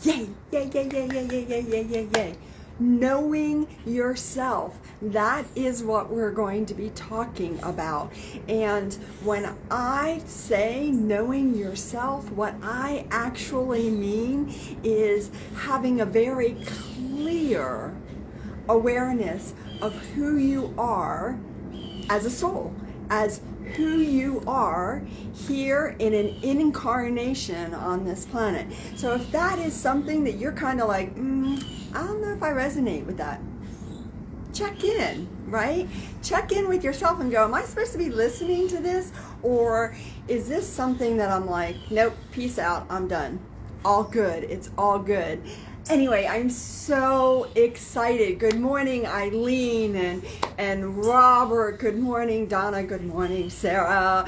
Yay, yay, yay, yay, yay, yay, yay, yay, yay, yay. Knowing yourself. That is what we're going to be talking about. And when I say knowing yourself, what I actually mean is having a very clear awareness of who you are as a soul, as who you are here in an incarnation on this planet. So if that is something that you're kind of like, I don't know if I resonate with that, check in, right? Check in with yourself and go, am I supposed to be listening to this? Or is this something that I'm like, nope, peace out, I'm done. All good, it's all good. Anyway, I'm so excited. Good morning, Eileen and Robert. Good morning, Donna. Good morning, Sarah.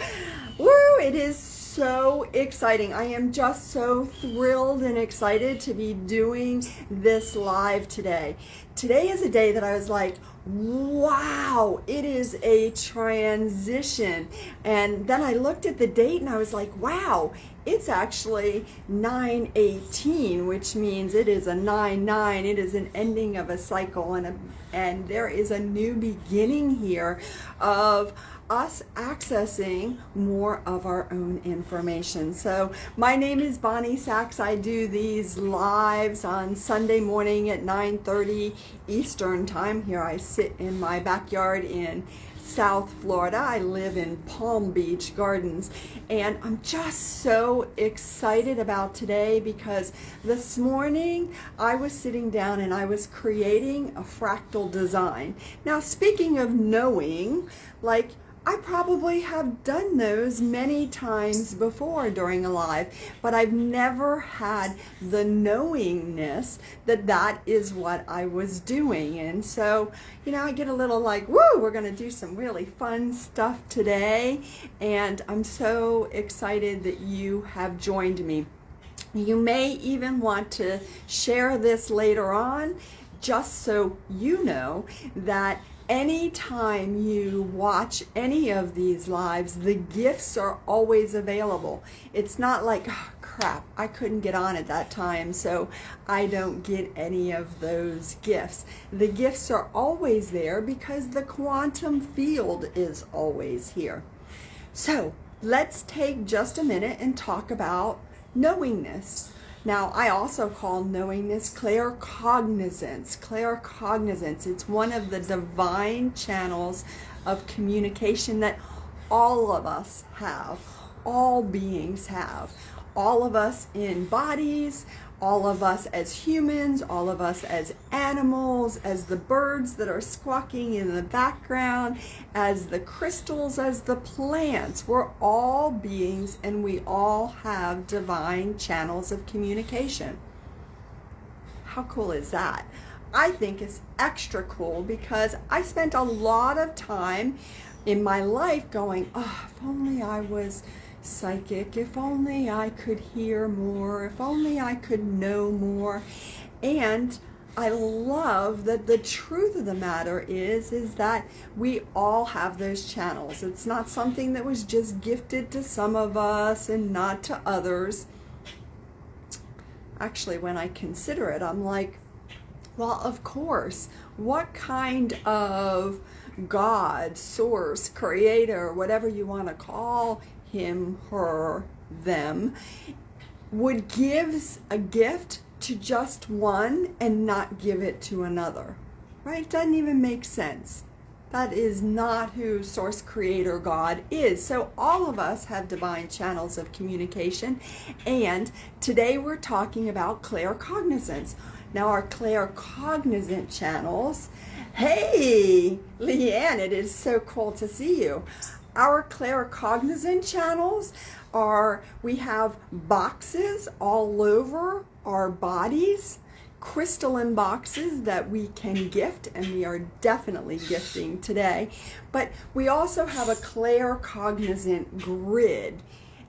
Woo, it is so exciting. I am just so thrilled and excited to be doing this live today. Today is a day that I was like, wow, it is a transition. And then I looked at the date and I was like, wow, it's actually 9/18, which means it is a 9/9. It is an ending of a cycle, and there is a new beginning here of us accessing more of our own information. So my name is Bonnie Sachs. I do these lives on Sunday morning at 9:30 Eastern time. Here I sit in my backyard in South Florida. I live in Palm Beach Gardens, and I'm just so excited about today because this morning I was sitting down and I was creating a fractal design. Now, speaking of knowing, like, I probably have done those many times before during a live, but I've never had the knowingness that that is what I was doing. And so, you know, I get a little like, woo, we're going to do some really fun stuff today. And I'm so excited that you have joined me. You may even want to share this later on, just so you know that anytime you watch any of these lives, the gifts are always available. It's not like, oh, crap, I couldn't get on at that time, so I don't get any of those gifts. The gifts are always there because the quantum field is always here. So let's take just a minute and talk about knowingness. Now, I also call knowingness claircognizance. Claircognizance, it's one of the divine channels of communication that all of us have, all beings have. All of us in bodies, all of us as humans, all of us as animals, as the birds that are squawking in the background, as the crystals, as the plants. We're all beings and we all have divine channels of communication. How cool is that? I think it's extra cool because I spent a lot of time in my life going, oh, if only I was psychic, if only I could hear more, if only I could know more. And I love that the truth of the matter is that we all have those channels. It's not something that was just gifted to some of us and not to others. Actually, when I consider it, I'm like, well, of course, what kind of God, source, creator, whatever you want to call him, her, them, would give a gift to just one and not give it to another, right? It doesn't even make sense. That is not who source, creator, God is. So all of us have divine channels of communication, and today we're talking about claircognizance. Now, our claircognizant channels, hey, Leanne, it is so cool to see you. Our claircognizant channels are, we have boxes all over our bodies, crystalline boxes that we can gift, and we are definitely gifting today. But we also have a claircognizant grid,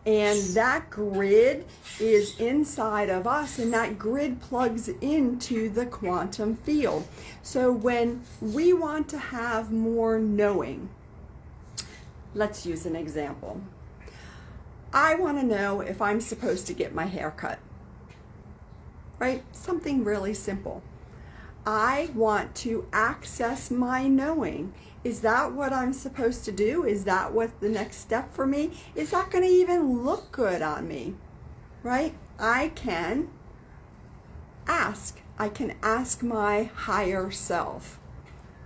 and that grid is inside of us, and that grid plugs into the quantum field. So when we want to have more knowing, let's use an example. I want to know if I'm supposed to get my hair cut. right? Something really simple. I want to access my knowing. Is that what I'm supposed to do? Is that what the next step for me? Is that going to even look good on me? Right? I can ask. I can ask my higher self.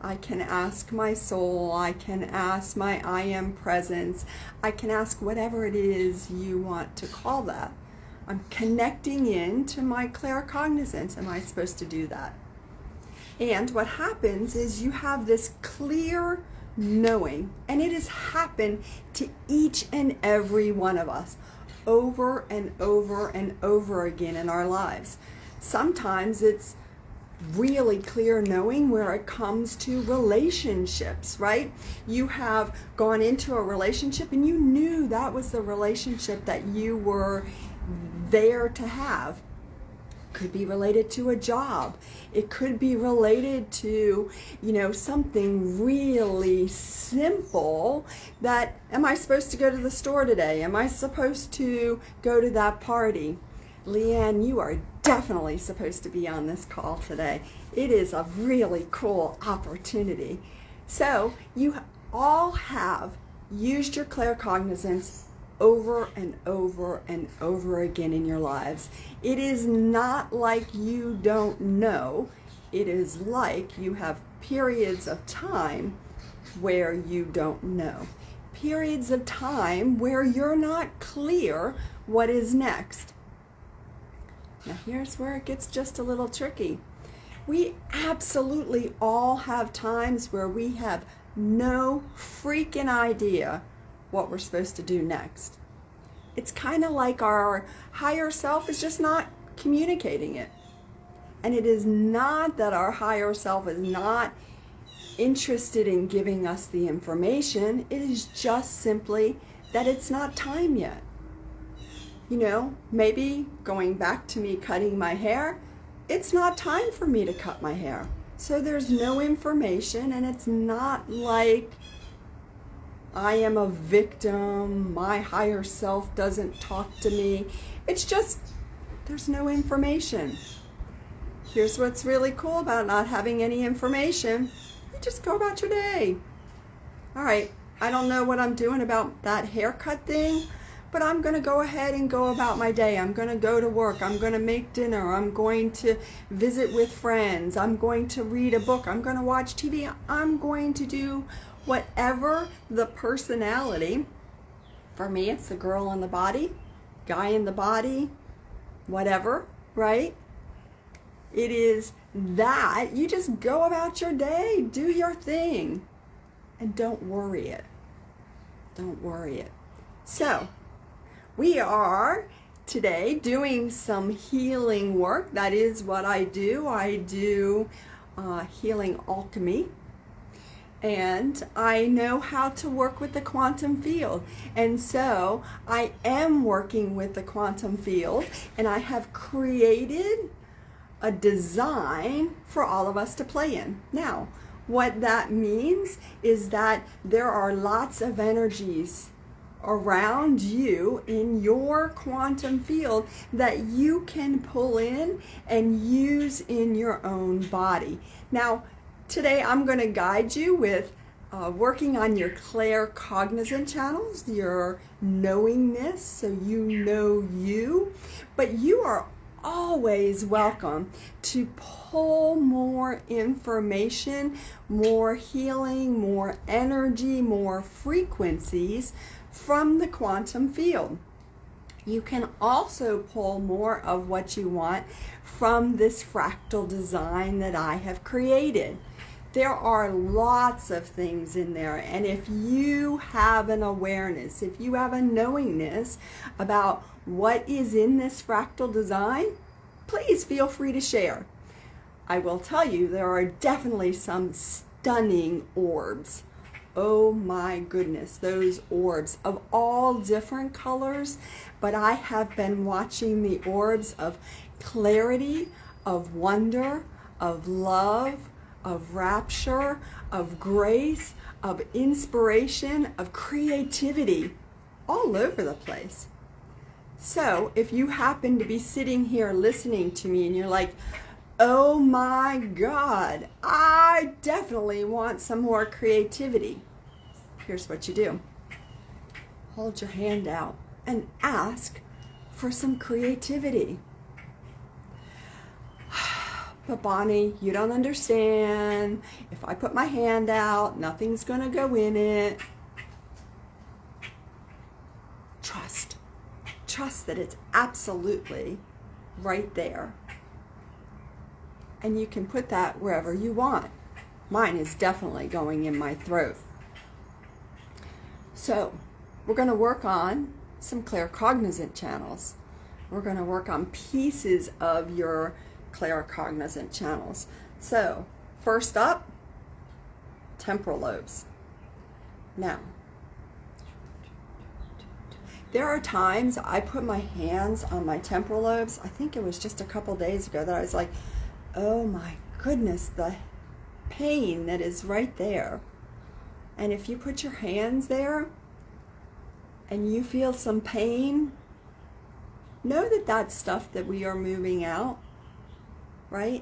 I can ask my soul. I can ask my I am presence. I can ask whatever it is you want to call that. I'm connecting in to my claircognizance. Am I supposed to do that? And what happens is you have this clear knowing, and it has happened to each and every one of us over and over and over again in our lives. Sometimes it's really clear knowing where it comes to relationships, right? You have gone into a relationship and you knew that was the relationship that you were there to have. Could be related to a job. It could be related to, something really simple that, am I supposed to go to the store today? Am I supposed to go to that party? Leanne, you are definitely supposed to be on this call today. It is a really cool opportunity. So you all have used your claircognizance over and over and over again in your lives. It is not like you don't know. It is like you have periods of time where you don't know. Periods of time where you're not clear what is next. Now here's where it gets just a little tricky. We absolutely all have times where we have no freaking idea what we're supposed to do next. It's kind of like our higher self is just not communicating it. And it is not that our higher self is not interested in giving us the information. It is just simply that it's not time yet. Maybe going back to me cutting my hair, it's not time for me to cut my hair. So there's no information, and it's not like I am a victim, my higher self doesn't talk to me. It's just, there's no information. Here's what's really cool about not having any information. You just go about your day. All right, I don't know what I'm doing about that haircut thing, but I'm going to go ahead and go about my day. I'm going to go to work. I'm going to make dinner. I'm going to visit with friends. I'm going to read a book. I'm going to watch TV. I'm going to do whatever the personality. For me, it's the girl in the body, guy in the body, whatever, right? It is that you just go about your day, do your thing, and don't worry it. Don't worry it. So, we are today doing some healing work. That is what I do. I do healing alchemy. And I know how to work with the quantum field. And so I am working with the quantum field, and I have created a design for all of us to play in. Now, what that means is that there are lots of energies around you in your quantum field that you can pull in and use in your own body. Now, today I'm going to guide you with working on your claircognizant channels, your knowingness, so you know you. But you are always welcome to pull more information, more healing, more energy, more frequencies from the quantum field. You can also pull more of what you want from this fractal design that I have created. There are lots of things in there, and if you have an awareness, if you have a knowingness about what is in this fractal design, please feel free to share. I will tell you there are definitely some stunning orbs. Oh my goodness, those orbs of all different colors, but I have been watching the orbs of clarity, of wonder, of love, of rapture, of grace, of inspiration, of creativity, all over the place. So if you happen to be sitting here listening to me and you're like, oh my God, I definitely want some more creativity. Here's what you do. Hold your hand out and ask for some creativity. But Bonnie, you don't understand. If I put my hand out, nothing's going to go in it. Trust. Trust that it's absolutely right there. And you can put that wherever you want. Mine is definitely going in my throat. So, we're going to work on some claircognizant channels. We're going to work on pieces of your claircognizant channels. So, first up, temporal lobes. Now, there are times I put my hands on my temporal lobes. I think it was just a couple days ago that I was like, oh my goodness, the pain that is right there. And if you put your hands there and you feel some pain, know that that's stuff that we are moving out, right?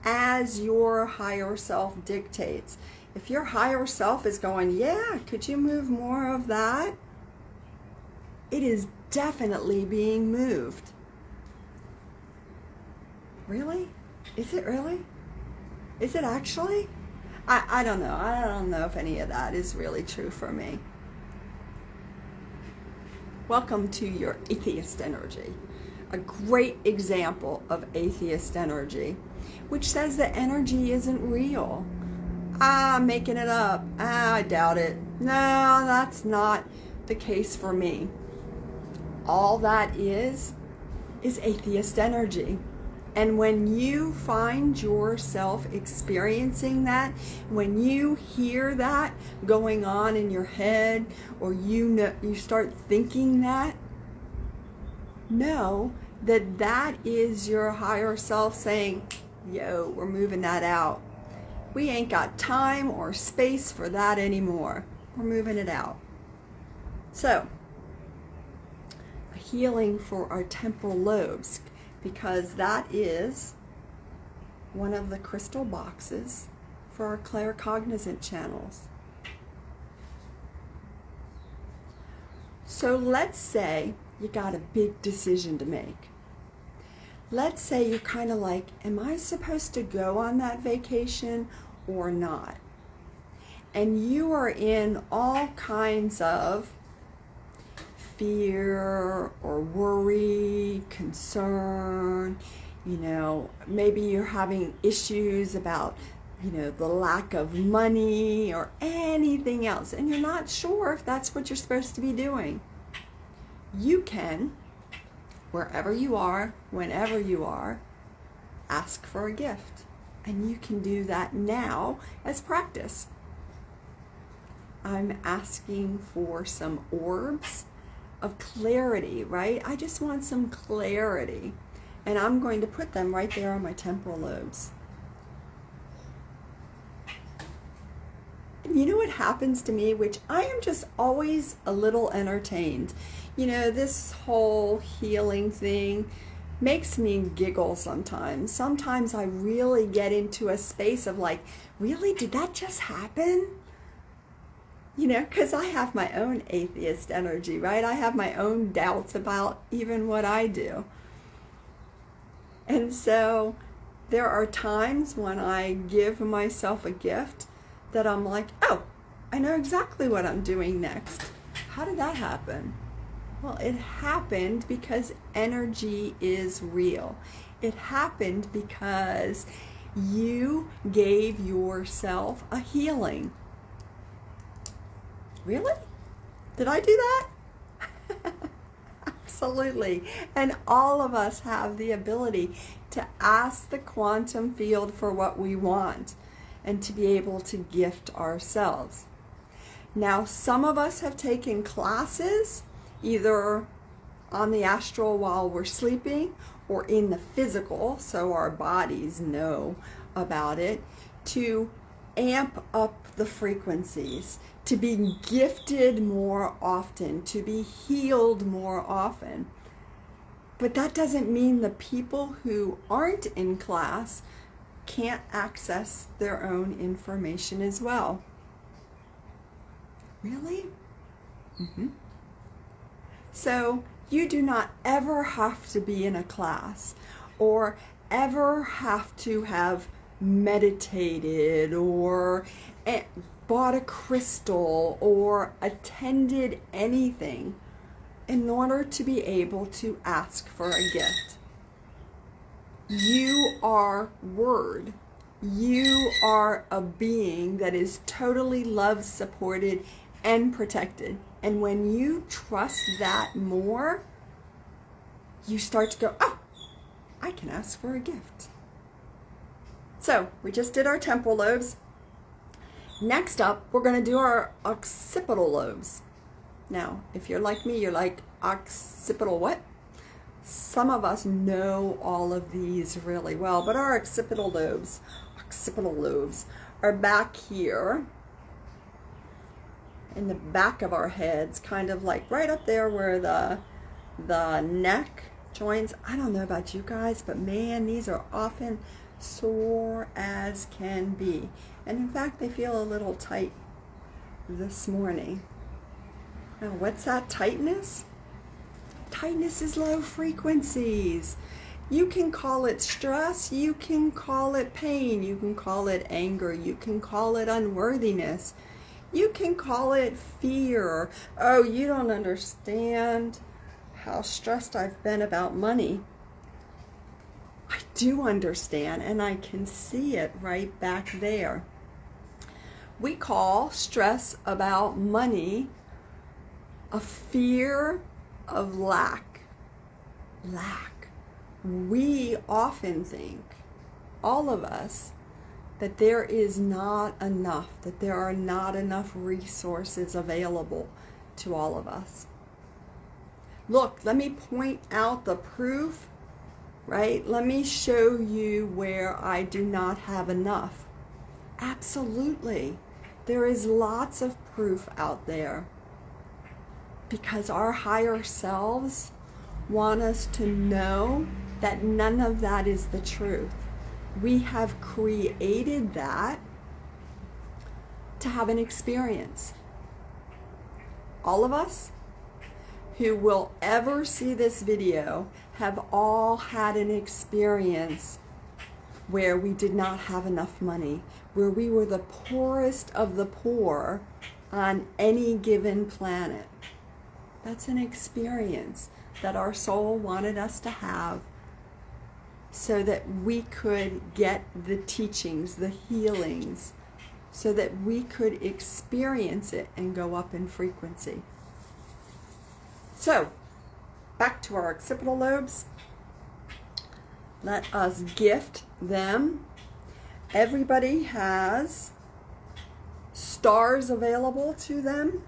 As your higher self dictates. If your higher self is going, yeah, could you move more of that? It is definitely being moved. Really? Is it really? Is it actually? I don't know. I don't know if any of that is really true for me. Welcome to your atheist energy. A great example of atheist energy, which says that energy isn't real. I'm making it up. I doubt it. No, that's not the case for me. All that is atheist energy. And when you find yourself experiencing that, when you hear that going on in your head, or you start thinking that, know that that is your higher self saying, yo, we're moving that out. We ain't got time or space for that anymore. We're moving it out. So, a healing for our temporal lobes, because that is one of the crystal boxes for our claircognizant channels. So let's say you got a big decision to make. Let's say you're kind of like, am I supposed to go on that vacation or not? And you are in all kinds of fear or worry, concern, maybe you're having issues about, the lack of money or anything else, and you're not sure if that's what you're supposed to be doing. You can, wherever you are, whenever you are, ask for a gift. And you can do that now as practice. I'm asking for some orbs of clarity, right? I just want some clarity. And I'm going to put them right there on my temporal lobes. And you know what happens to me, which I am just always a little entertained. This whole healing thing makes me giggle sometimes. Sometimes I really get into a space of like, really? Did that just happen? Because I have my own atheist energy, right? I have my own doubts about even what I do. And so there are times when I give myself a gift that I'm like, oh, I know exactly what I'm doing next. How did that happen? Well, it happened because energy is real. It happened because you gave yourself a healing. Really? Did I do that? Absolutely. And all of us have the ability to ask the quantum field for what we want and to be able to gift ourselves. Now, some of us have taken classes either on the astral while we're sleeping or in the physical, so our bodies know about it, to amp up the frequencies, to be gifted more often, to be healed more often. But that doesn't mean the people who aren't in class can't access their own information as well. Really? Mm-hmm. So you do not ever have to be in a class or ever have to have meditated or bought a crystal or attended anything in order to be able to ask for a gift. You are Word. You are a being that is totally loved, supported, and protected. And when you trust that more, you start to go, oh, I can ask for a gift. So we just did our temporal lobes. Next up, we're going to do our occipital lobes. Now, if you're like me, you're like, occipital what? Some of us know all of these really well, but our occipital lobes are back here in the back of our heads, kind of like right up there where the neck joins. I don't know about you guys, but man, these are often sore as can be. And in fact, they feel a little tight this morning. Now, what's that tightness? Tightness is low frequencies. You can call it stress, you can call it pain, you can call it anger, you can call it unworthiness, you can call it fear. Oh, you don't understand how stressed I've been about money. I do understand, and I can see it right back there. We call stress about money a fear of lack. We often think, all of us, that there is not enough, that there are not enough resources available to all of us. Look, let me point out the proof, right? Let me show you where I do not have enough. Absolutely. There is lots of proof out there. Because our higher selves want us to know that none of that is the truth. We have created that to have an experience. All of us who will ever see this video have all had an experience where we did not have enough money, where we were the poorest of the poor on any given planet. That's an experience that our soul wanted us to have so that we could get the teachings, the healings, so that we could experience it and go up in frequency. So, back to our occipital lobes. Let us gift them. Everybody has stars available to them.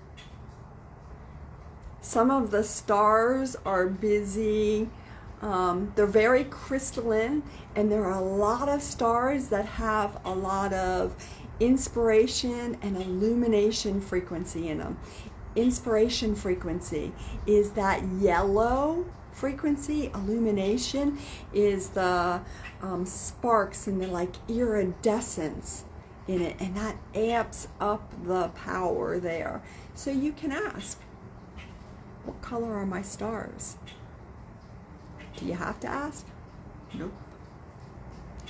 Some of the stars are busy. They're very crystalline, and there are a lot of stars that have a lot of inspiration and illumination frequency in them. Inspiration frequency is that yellow frequency. Illumination is the sparks and the like iridescence in it, and that amps up the power there. So you can ask, what color are my stars? Do you have to ask? Nope.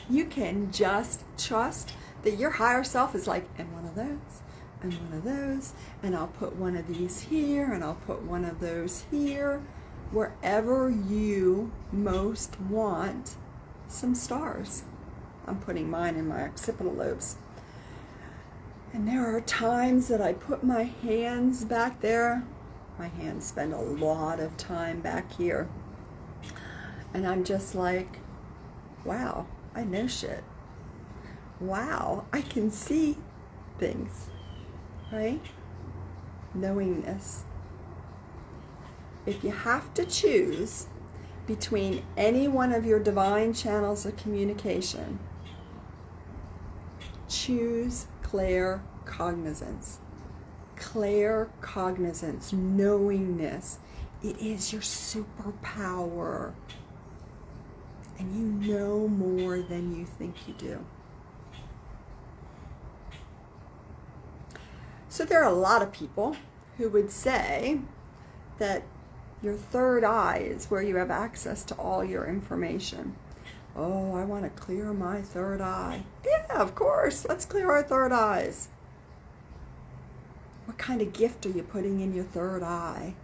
You can just trust that your higher self is like, and one of those, and one of those, and I'll put one of these here, and I'll put one of those here, wherever you most want some stars. I'm putting mine in my occipital lobes. And there are times that I put my hands back there. My hands spend a lot of time back here. And I'm just like, wow, I know shit. Wow, I can see things, right? Knowingness. If you have to choose between any one of your divine channels of communication, choose claircognizance. Claircognizance, knowingness, It is your superpower. And you know more than you think you do. So there are a lot of people who would say that your third eye is where you have access to all your information. Oh, I want to clear my third eye. Yeah, of course. Let's clear our third eyes. What kind of gift are you putting in your third eye?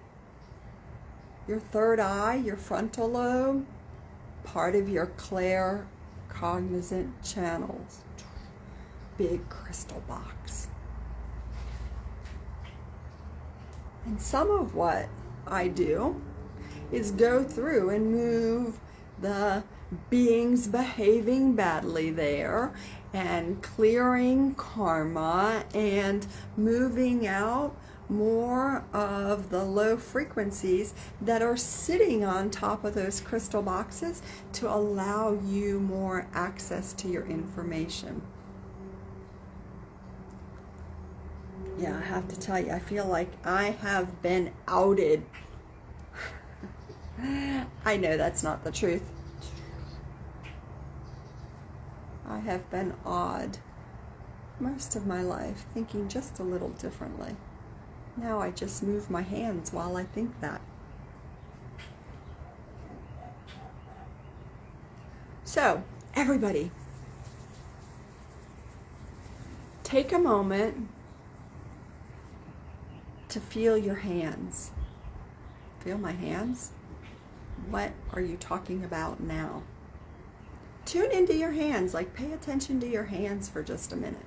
Your third eye, your frontal lobe, part of your claircognizant channels. Big crystal box. And some of what I do is go through and move the beings behaving badly there and clearing karma and moving out more of the low frequencies that are sitting on top of those crystal boxes to allow you more access to your information. Yeah, I have to tell you, I feel like I have been outed. I know that's not the truth. I have been odd most of my life, thinking just a little differently. Now I just move my hands while I think that. So, everybody, take a moment to feel your hands. Feel my hands? What are you talking about now? Tune into your hands, like pay attention to your hands for just a minute.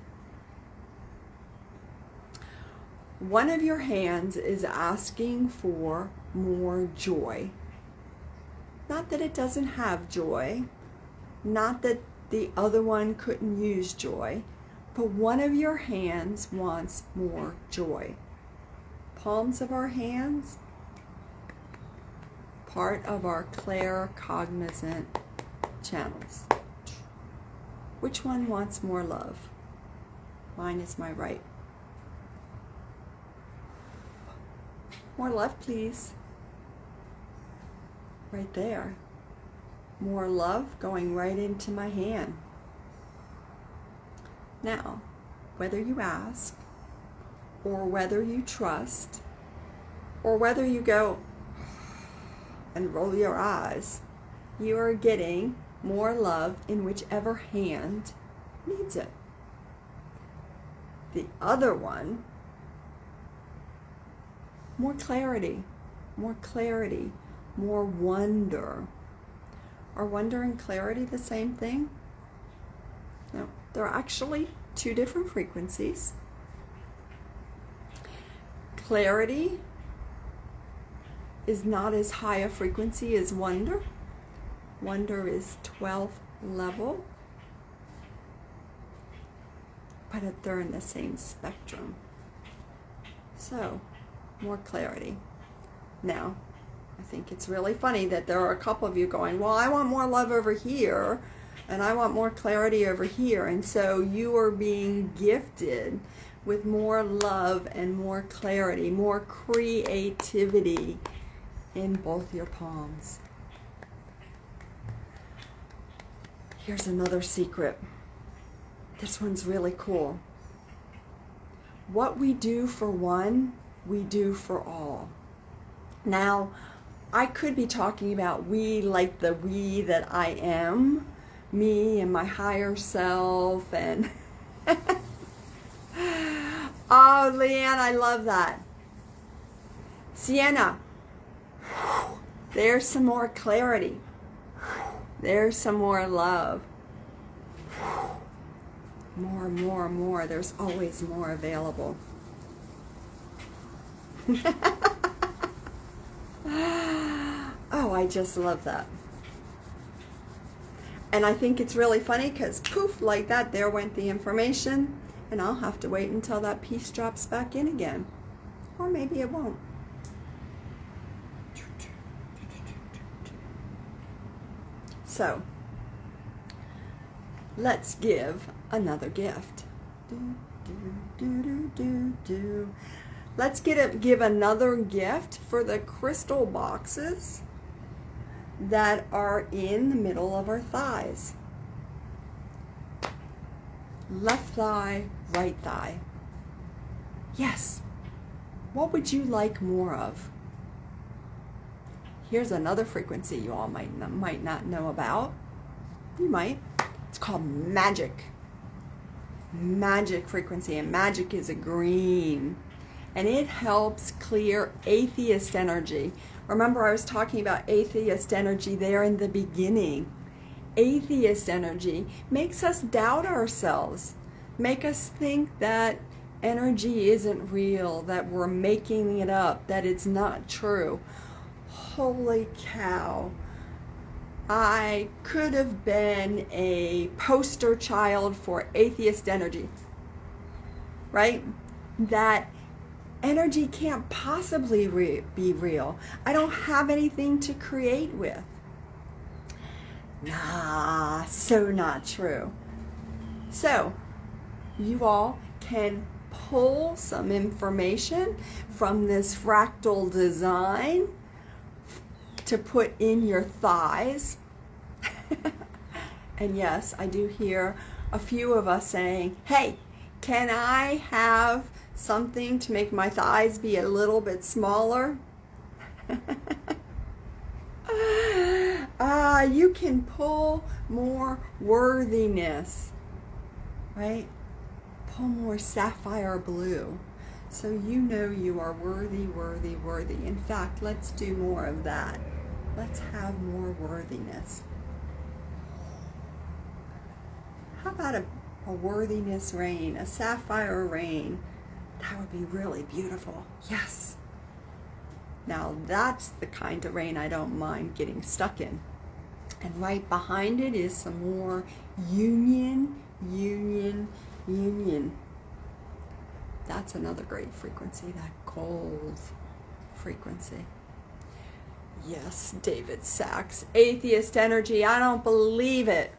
One of your hands is asking for more joy. Not that it doesn't have joy, not that the other one couldn't use joy, but one of your hands wants more joy. Palms of our hands, part of our claircognizant channels. Which one wants more love? Mine is my right. More love, please. Right there. More love going right into my hand. Now, whether you ask, or whether you trust, or whether you go and roll your eyes, you are getting more love in whichever hand needs it. The other one, more clarity, more wonder. Are wonder and clarity the same thing? No, they're actually two different frequencies. Clarity is not as high a frequency as wonder. Wonder is 12th level, but they're in the same spectrum. So, more clarity. Now, I think it's really funny that there are a couple of you going, well, I want more love over here, and I want more clarity over here, and so you are being gifted with more love and more clarity, more creativity in both your palms. Here's another secret. This one's really cool. What we do for one, we do for all. Now, I could be talking about we like the we that I am, me and my higher self, and oh, Leanne, I love that. Sienna, there's some more clarity. There's some more love. More. There's always more available. Oh, I just love that. And I think it's really funny because poof, like that, there went the information, and I'll have to wait until that piece drops back in again. Or maybe it won't. So, let's give another gift. Let's give another gift for the crystal boxes that are in the middle of our thighs. Left thigh, right thigh. Yes. What would you like more of? Here's another frequency you all might not know about. You might. It's called magic. Magic frequency, and magic is a green. And it helps clear atheist energy. Remember, I was talking about atheist energy there in the beginning. Atheist energy makes us doubt ourselves, make us think that energy isn't real, that we're making it up, that it's not true. Holy cow. I could have been a poster child for atheist energy, right? That energy can't possibly be real. I don't have anything to create with. Nah, so not true. So, you all can pull some information from this fractal design to put in your thighs. And yes, I do hear a few of us saying, hey, can I have something to make my thighs be a little bit smaller? You can pull more worthiness, right? Pull more sapphire blue. So you know you are worthy, worthy, worthy. In fact, let's do more of that. Let's have more worthiness. How about a worthiness rain, a sapphire rain? That would be really beautiful. Yes. Now that's the kind of rain I don't mind getting stuck in. And right behind it is some more union, union, union. That's another great frequency, that gold frequency. Yes, David Sachs, atheist energy, I don't believe it.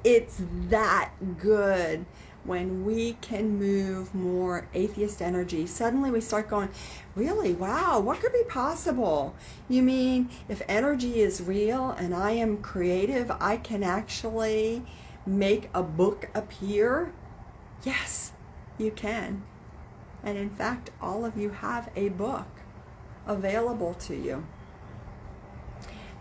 It's that good. When we can move more atheist energy, suddenly we start going, really, wow, what could be possible? You mean if energy is real and I am creative, I can actually make a book appear? Yes, you can. And in fact, all of you have a book available to you.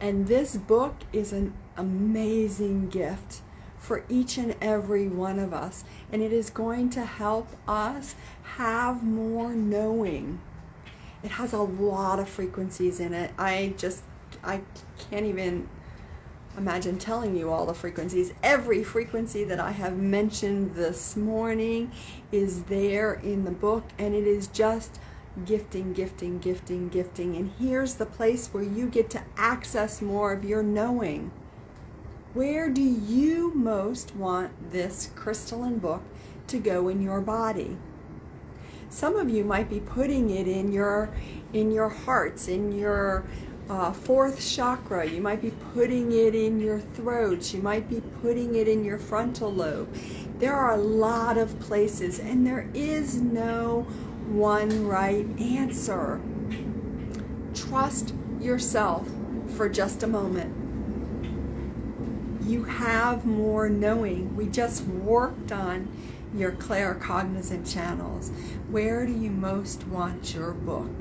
And this book is an amazing gift for each and every one of us, and it is going to help us have more knowing. It has a lot of frequencies in it. I can't even imagine telling you all the frequencies. Every frequency that I have mentioned this morning is there in the book, and it is just gifting, gifting, gifting, gifting. And here's the place where you get to access more of your knowing. Where do you most want this crystalline book to go in your body? Some of you might be putting it in your hearts, in your fourth chakra. You might be putting it in your throats. You might be putting it in your frontal lobe. There are a lot of places, and there is no one right answer. Trust yourself for just a moment. You have more knowing. We just worked on your claircognizant channels. Where do you most want your book?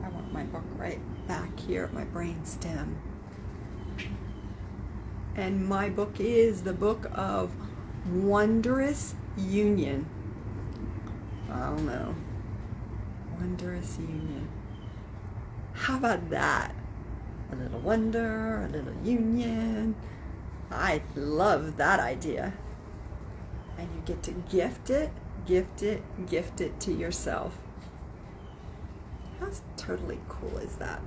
I want my book right back here at my brain stem. And my book is the book of Wondrous Union. I don't know. Wondrous Union. How about that? A little wonder, a little union. I love that idea. And you get to gift it, gift it, gift it to yourself. How totally cool is that?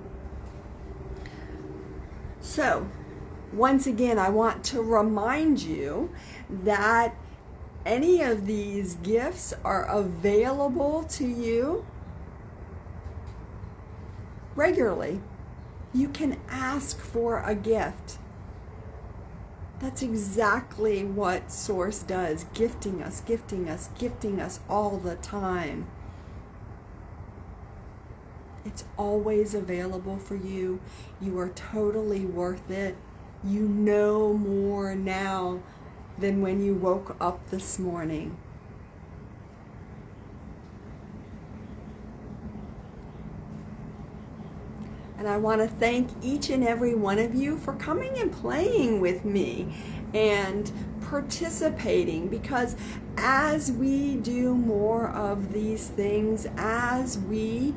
So, once again, I want to remind you that any of these gifts are available to you regularly. You can ask for a gift. That's exactly what Source does, gifting us, gifting us, gifting us all the time. It's always available for you. You are totally worth it. You know more now than when you woke up this morning. And I want to thank each and every one of you for coming and playing with me and participating, because as we do more of these things, as we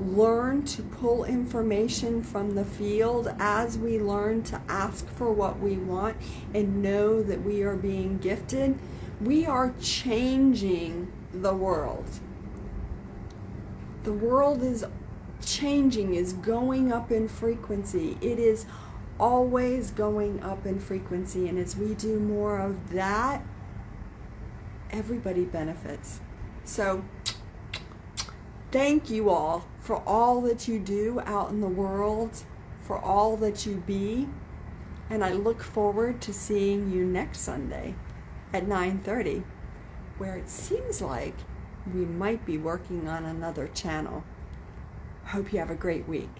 learn to pull information from the field, as we learn to ask for what we want and know that we are being gifted, we are changing the world. The world is changing, is going up in frequency. It is always going up in frequency, and as we do more of that, everybody benefits. So thank you all for all that you do out in the world, for all that you be, and I look forward to seeing you next Sunday at 9:30, where it seems like we might be working on another channel. Hope you have a great week.